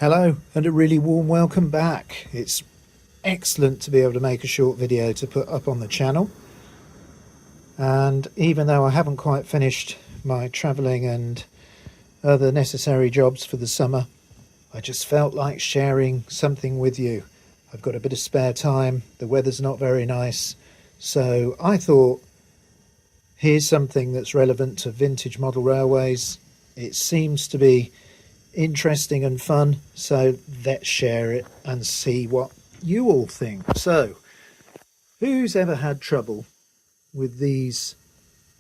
Hello and a really warm welcome back. It's excellent to be able to make a short video to put up on the channel, and even though I haven't quite finished my travelling and other necessary jobs for the summer, I just felt like sharing something with you. I've got a bit of spare time, the weather's not very nice, so I thought here's something that's relevant to vintage model railways. It seems to be interesting and fun, so let's share it and see what you all think. So, who's ever had trouble with these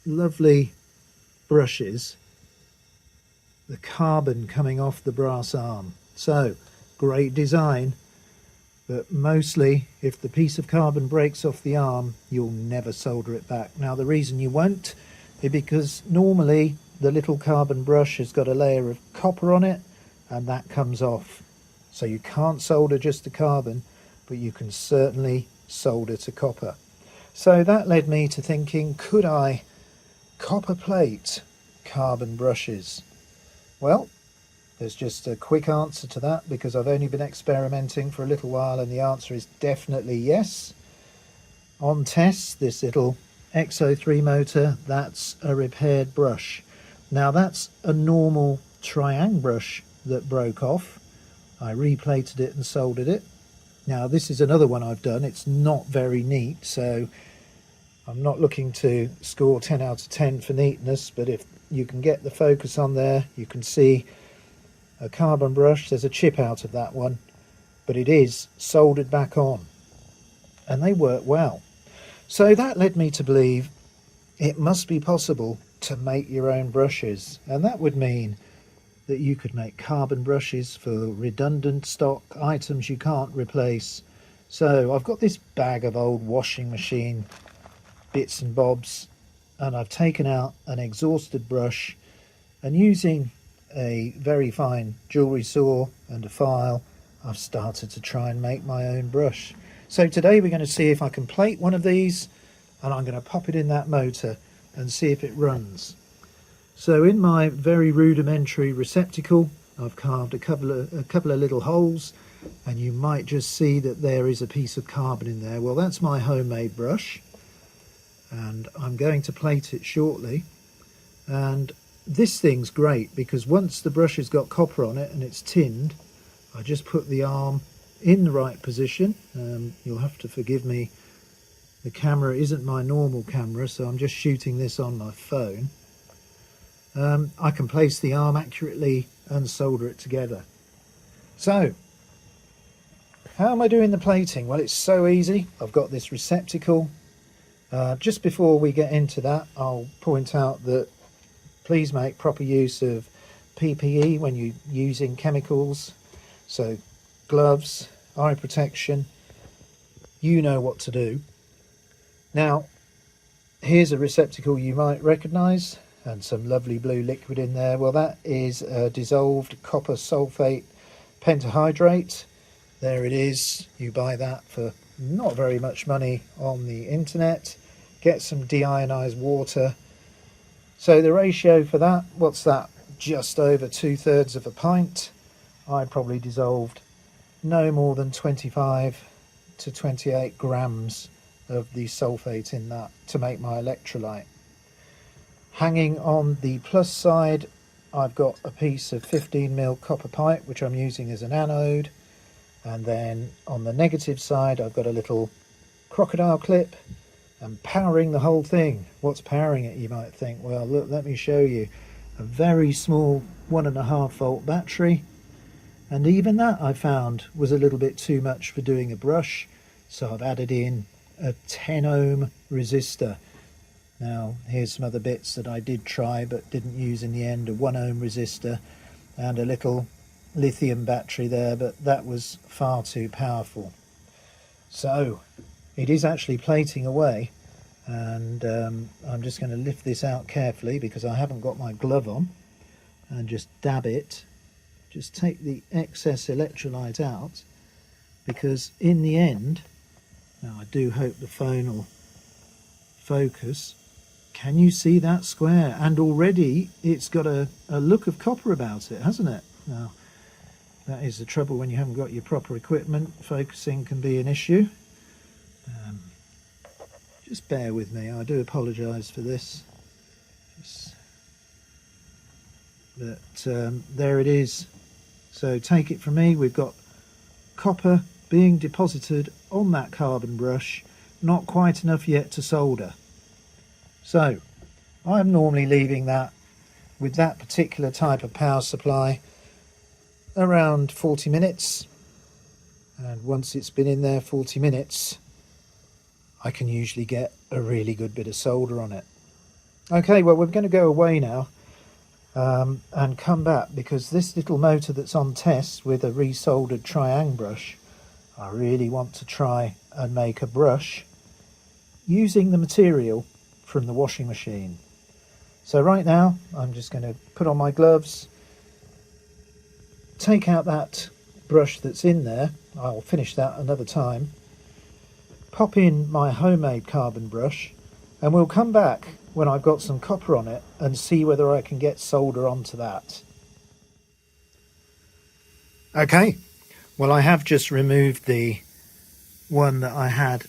lovely brushes, the carbon coming off the brass arm? So, great design, but mostly if the piece of carbon breaks off the arm, you'll never solder it back. Now, the reason you won't is because normally the little carbon brush has got a layer of copper on it, and that comes off. So you can't solder just to carbon, but you can certainly solder to copper. So that led me to thinking, could I copper plate carbon brushes? Well, there's just a quick answer to that, because I've only been experimenting for a little while, and the answer is definitely yes. On test, this little XO3 motor, that's a repaired brush. Now that's a normal triangle brush that broke off. I replated it and soldered it. Now this is another one I've done. It's not very neat, so I'm not looking to score 10 out of 10 for neatness, but if you can get the focus on there, you can see a carbon brush. There's a chip out of that one, but it is soldered back on, and they work well. So that led me to believe it must be possible to make your own brushes, and that would mean that you could make carbon brushes for redundant stock items you can't replace. So I've got this bag of old washing machine bits and bobs, and I've taken out an exhausted brush, and using a very fine jewellery saw and a file, I've started to try and make my own brush. So today we're going to see if I can plate one of these, and I'm going to pop it in that motor and see if it runs. So in my very rudimentary receptacle, I've carved a couple of little holes, and you might just see that there is a piece of carbon in there. Well, that's my homemade brush, and I'm going to plate it shortly. And this thing's great because once the brush has got copper on it and it's tinned, I just put the arm in the right position. You'll have to forgive me, the camera isn't my normal camera, so I'm just shooting this on my phone. I can place the arm accurately and solder it together. So, how am I doing the plating? Well, it's so easy. I've got this receptacle. Just before we get into that, I'll point out that please make proper use of PPE when you're using chemicals. So, gloves, eye protection, you know what to do. Now, here's a receptacle you might recognise, and some lovely blue liquid in there. Well, that is a dissolved copper sulfate pentahydrate. There it is. You buy that for not very much money on the internet. Get some deionized water. So the ratio for that, what's that? Just over 2/3 of a pint. I probably dissolved no more than 25 to 28 grams of the sulfate in that to make my electrolyte. Hanging on the plus side, I've got a piece of 15mm copper pipe, which I'm using as an anode. And then on the negative side, I've got a little crocodile clip, and powering the whole thing. What's powering it, you might think? Well, look, let me show you. A very small 1.5 volt battery. And even that I found was a little bit too much for doing a brush. So I've added in a 10 ohm resistor. Now, here's some other bits that I did try but didn't use in the end. A 1 ohm resistor and a little lithium battery there, but that was far too powerful. So, it is actually plating away, and I'm just going to lift this out carefully because I haven't got my glove on, and just dab it. Just take the excess electrolyte out, because in the end, now I do hope the phone will focus. Can you see that square? And already it's got a look of copper about it, hasn't it? Now, That is the trouble when you haven't got your proper equipment. Focusing can be an issue. Just bear with me, I do apologise for this. But there it is. So take it from me, we've got copper being deposited on that carbon brush, not quite enough yet to solder. So I'm normally leaving that, with that particular type of power supply, around 40 minutes. And once it's been in there 40 minutes, I can usually get a really good bit of solder on it. Okay, well, we're going to go away now and come back, because this little motor that's on test with a re-soldered triangle brush, I really want to try and make a brush using the material from the washing machine. So right now I'm just going to put on my gloves, take out that brush that's in there, I'll finish that another time, pop in my homemade carbon brush, and we'll come back when I've got some copper on it and see whether I can get solder onto that. Okay, well, I have just removed the one that I had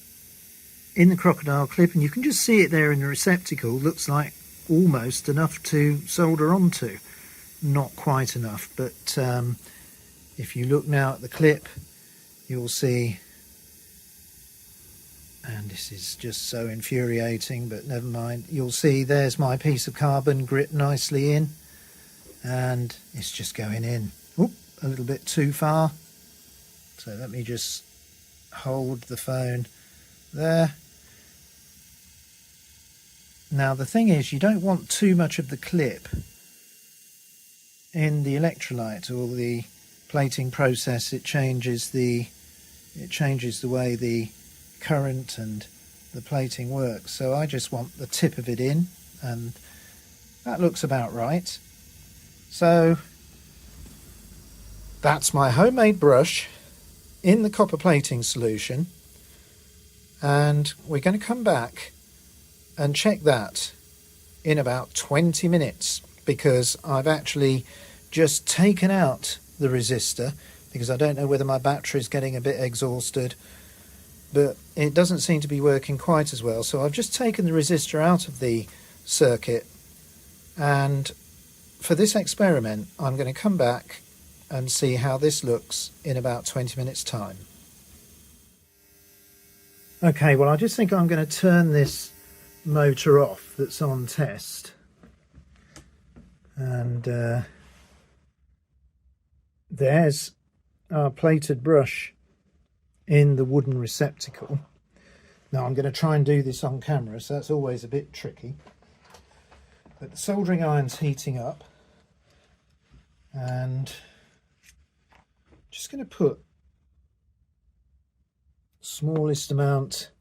in the crocodile clip, and you can just see it there in the receptacle. Looks like almost enough to solder onto. Not quite enough, but if you look now at the clip, you'll see, and this is just so infuriating, but never mind, you'll see there's my piece of carbon grit nicely in, and it's just going in. Oop, a little bit too far. So let me just hold the phone there. Now the thing is, you don't want too much of the clip in the electrolyte or the plating process. It changes the way the current and the plating works. So I just want the tip of it in, and that looks about right. So that's my homemade brush in the copper plating solution, and we're going to come back and check that in about 20 minutes, because I've actually just taken out the resistor, because I don't know whether my battery is getting a bit exhausted, but it doesn't seem to be working quite as well. So I've just taken the resistor out of the circuit, and for this experiment I'm going to come back and see how this looks in about 20 minutes time. Okay, well, I just think I'm going to turn this motor off that's on test, and there's our plated brush in the wooden receptacle. Now I'm going to try and do this on camera, so that's always a bit tricky, but the soldering iron's heating up, and just going to put the smallest amount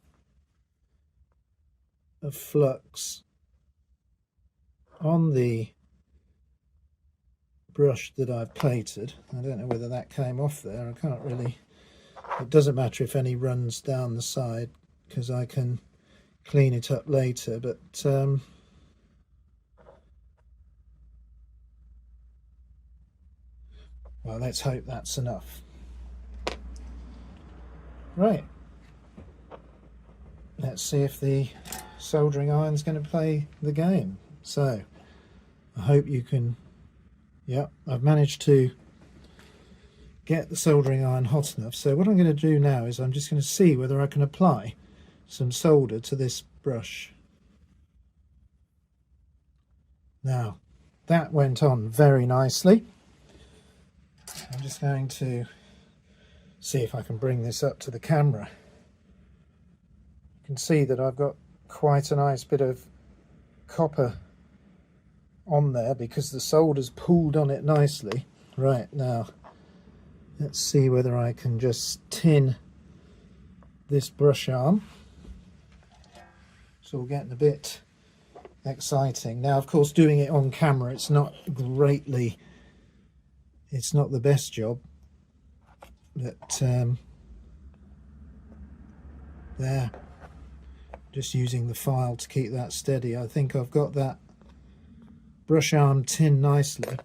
of flux on the brush that I've plated. I don't know whether that came off there. I can't really, it doesn't matter if any runs down the side, because I can clean it up later, but well, let's hope that's enough. Right, let's see if the soldering iron's going to play the game. So I hope you can, yeah, I've managed to get the soldering iron hot enough. So what I'm going to do now is I'm just going to see whether I can apply some solder to this brush. Now that went on very nicely. I'm just going to see if I can bring this up to the camera. You can see that I've got quite a nice bit of copper on there because the solder's pooled on it nicely. Right, now let's see whether I can just tin this brush arm. It's all getting a bit exciting. Now, of course, doing it on camera, it's not greatly, it's not the best job, but there, just using the file to keep that steady. I think I've got that brush arm tin nicely.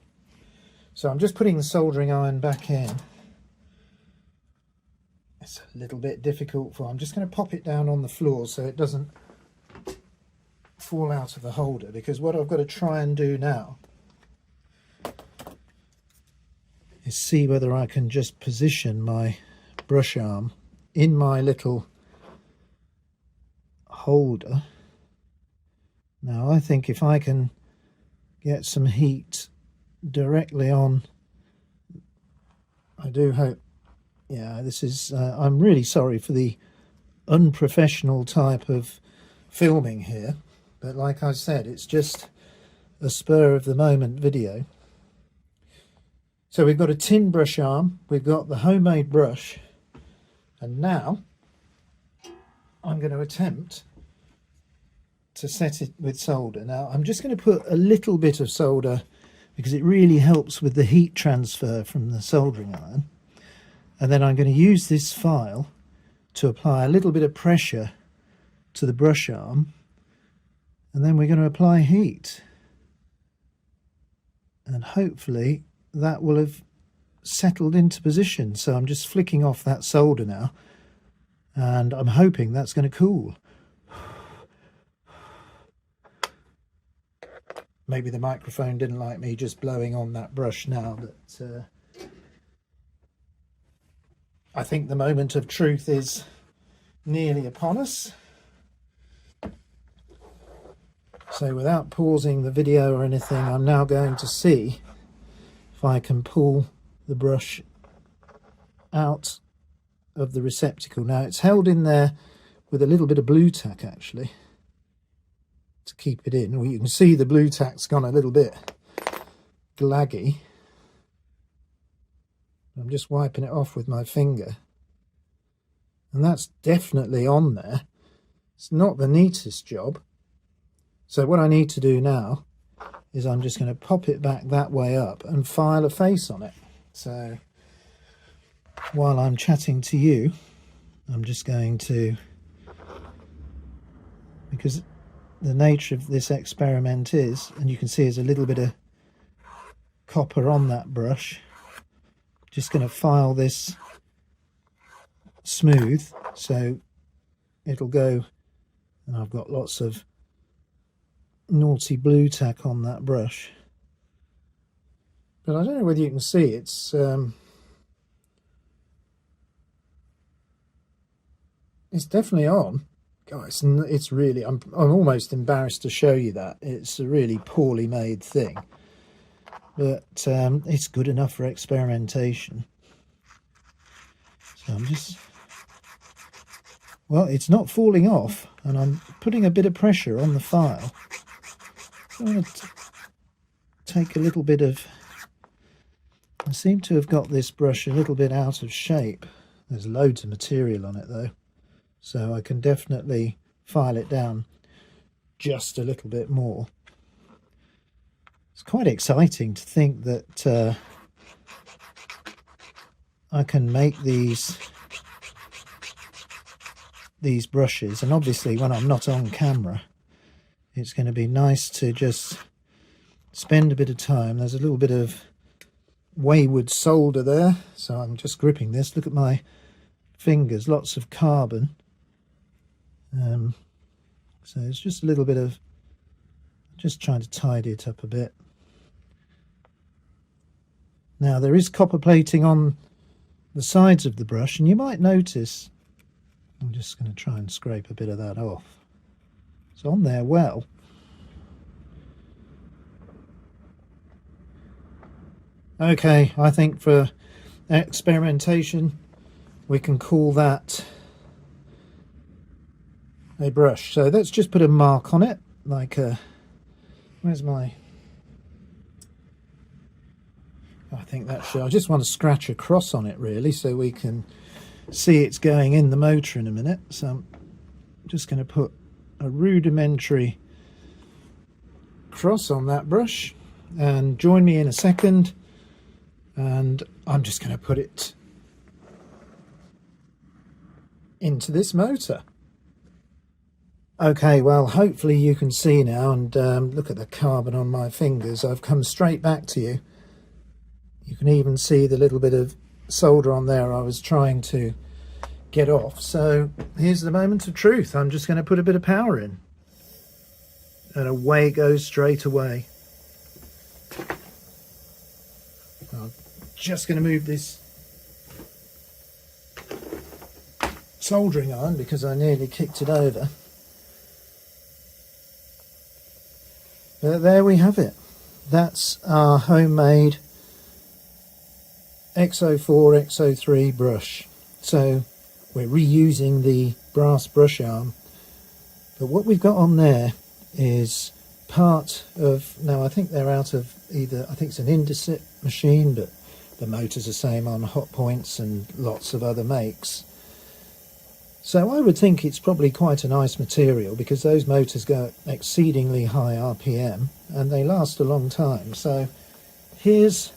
So I'm just putting the soldering iron back in. It's a little bit difficult I'm just going to pop it down on the floor so it doesn't fall out of the holder, because what I've got to try and do now is see whether I can just position my brush arm in my little holder. Now I think if I can get some heat directly on, I do hope, yeah, this is, I'm really sorry for the unprofessional type of filming here, but like I said, it's just a spur of the moment video. So we've got a tin brush arm, we've got the homemade brush, and now I'm going to attempt to set it with solder. Now I'm just going to put a little bit of solder because it really helps with the heat transfer from the soldering iron, and then I'm going to use this file to apply a little bit of pressure to the brush arm, and then we're going to apply heat, and hopefully that will have settled into position. So I'm just flicking off that solder now, and I'm hoping that's going to cool. Maybe the microphone didn't like me just blowing on that brush now, but I think the moment of truth is nearly upon us. So without pausing the video or anything, I'm now going to see if I can pull the brush out of the receptacle. Now it's held in there with a little bit of blue tack actually to keep it in. Well, you can see the blue tack's gone a little bit glaggy. I'm just wiping it off with my finger, and that's definitely on there. It's not the neatest job. So what I need to do now is I'm just going to pop it back that way up and file a face on it. So while I'm chatting to you, I'm just going to, because the nature of this experiment is, and you can see there's a little bit of copper on that brush, just going to file this smooth so it'll go, and I've got lots of naughty blue tack on that brush, but I don't know whether you can see it's definitely on. Guys, it's really, I'm almost embarrassed to show you that. It's a really poorly made thing, but it's good enough for experimentation. So I'm just, well, it's not falling off, and I'm putting a bit of pressure on the file. I'm going to take a little bit of, I seem to have got this brush a little bit out of shape. There's loads of material on it though, so I can definitely file it down just a little bit more. It's quite exciting to think that I can make these brushes, and obviously when I'm not on camera it's going to be nice to just spend a bit of time. There's a little bit of wayward solder there, so I'm just gripping this. Look at my fingers, lots of carbon. So it's just a little bit of, just trying to tidy it up a bit. Now there is copper plating on the sides of the brush, and you might notice, I'm just going to try and scrape a bit of that off. It's on there well. Okay, I think for experimentation we can call that a brush. So let's just put a mark on it, like a, where's my, I think that should, I just want to scratch a cross on it really so we can see it's going in the motor in a minute. So I'm just going to put a rudimentary cross on that brush, and join me in a second, and I'm just going to put it into this motor. Okay, well hopefully you can see now, and look at the carbon on my fingers. I've come straight back to you, You can even see the little bit of solder on there I was trying to get off. So here's the moment of truth. I'm just going to put a bit of power in, and away it goes straight away. I'm just going to move this soldering iron because I nearly kicked it over. But there we have it. That's our homemade XO4 XO3 brush. So we're reusing the brass brush arm, but what we've got on there is part of, now I think they're out of either, I think it's an Indesit machine, but the motor's the same on Hot Points and lots of other makes. So I would think it's probably quite a nice material because those motors go at exceedingly high RPM and they last a long time. So here's,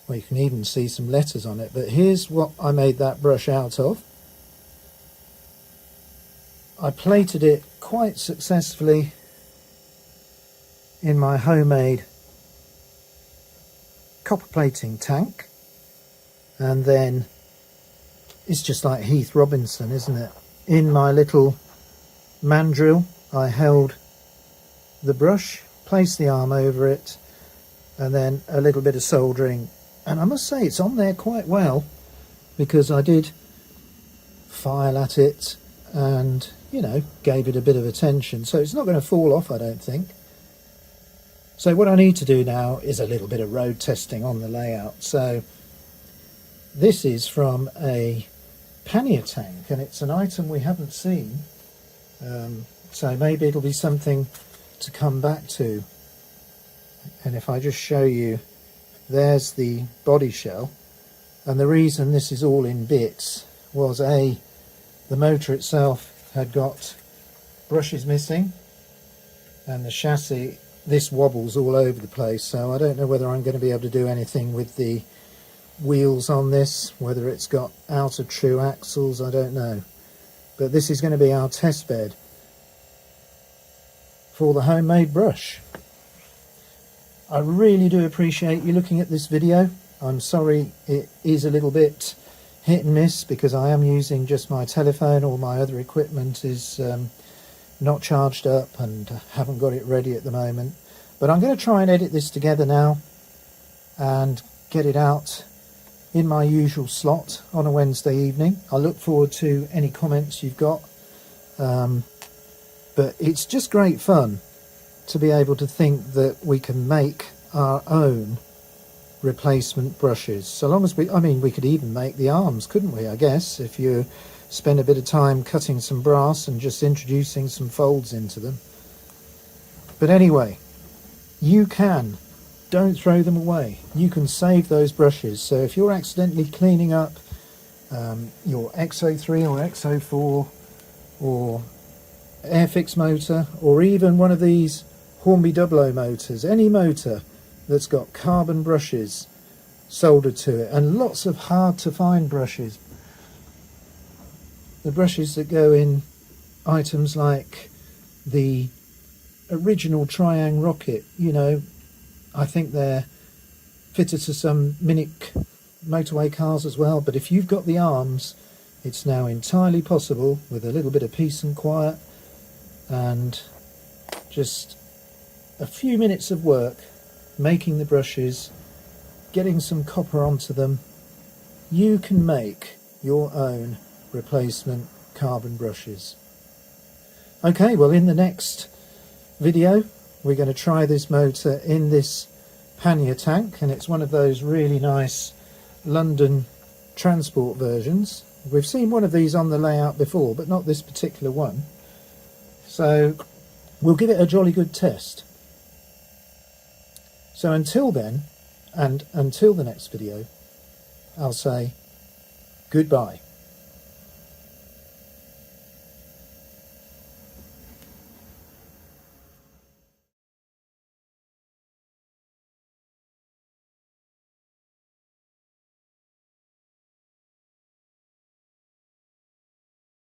well, you can even see some letters on it, but here's what I made that brush out of. I plated it quite successfully in my homemade copper plating tank, and then it's just like Heath Robinson, isn't it? In my little mandrel I held the brush, placed the arm over it, and then a little bit of soldering, and I must say it's on there quite well because I did file at it and, you know, gave it a bit of attention, so it's not going to fall off, I don't think. So what I need to do now is a little bit of road testing on the layout. So this is from a pannier tank, and it's an item we haven't seen, so maybe it'll be something to come back to. And if I just show you, there's the body shell, and the reason this is all in bits was the motor itself had got brushes missing, and the chassis, this wobbles all over the place, so I don't know whether I'm going to be able to do anything with the wheels on this, whether it's got out of true axles, I don't know. But this is going to be our test bed for the homemade brush. I really do appreciate you looking at this video. I'm sorry it is a little bit hit and miss because I am using just my telephone. All my other equipment is not charged up and haven't got it ready at the moment. But I'm going to try and edit this together now and get it out in my usual slot on a Wednesday evening. I look forward to any comments you've got, but it's just great fun to be able to think that we can make our own replacement brushes. So long as we, I mean, we could even make the arms, couldn't we, I guess, if you spend a bit of time cutting some brass and just introducing some folds into them. But anyway, you can. Don't throw them away. You can save those brushes. So if you're accidentally cleaning up your XO3 or XO4 or Airfix motor, or even one of these Hornby Dublo motors, any motor that's got carbon brushes soldered to it, and lots of hard to find brushes, the brushes that go in items like the original Triang Rocket, you know, I think they're fitted to some Minic motorway cars as well, but if you've got the arms, it's now entirely possible with a little bit of peace and quiet and just a few minutes of work making the brushes, getting some copper onto them, you can make your own replacement carbon brushes. Okay, well, in the next video we're going to try this motor in this pannier tank, and it's one of those really nice London transport versions. We've seen one of these on the layout before, but not this particular one, so we'll give it a jolly good test. So until then, and until the next video, I'll say goodbye.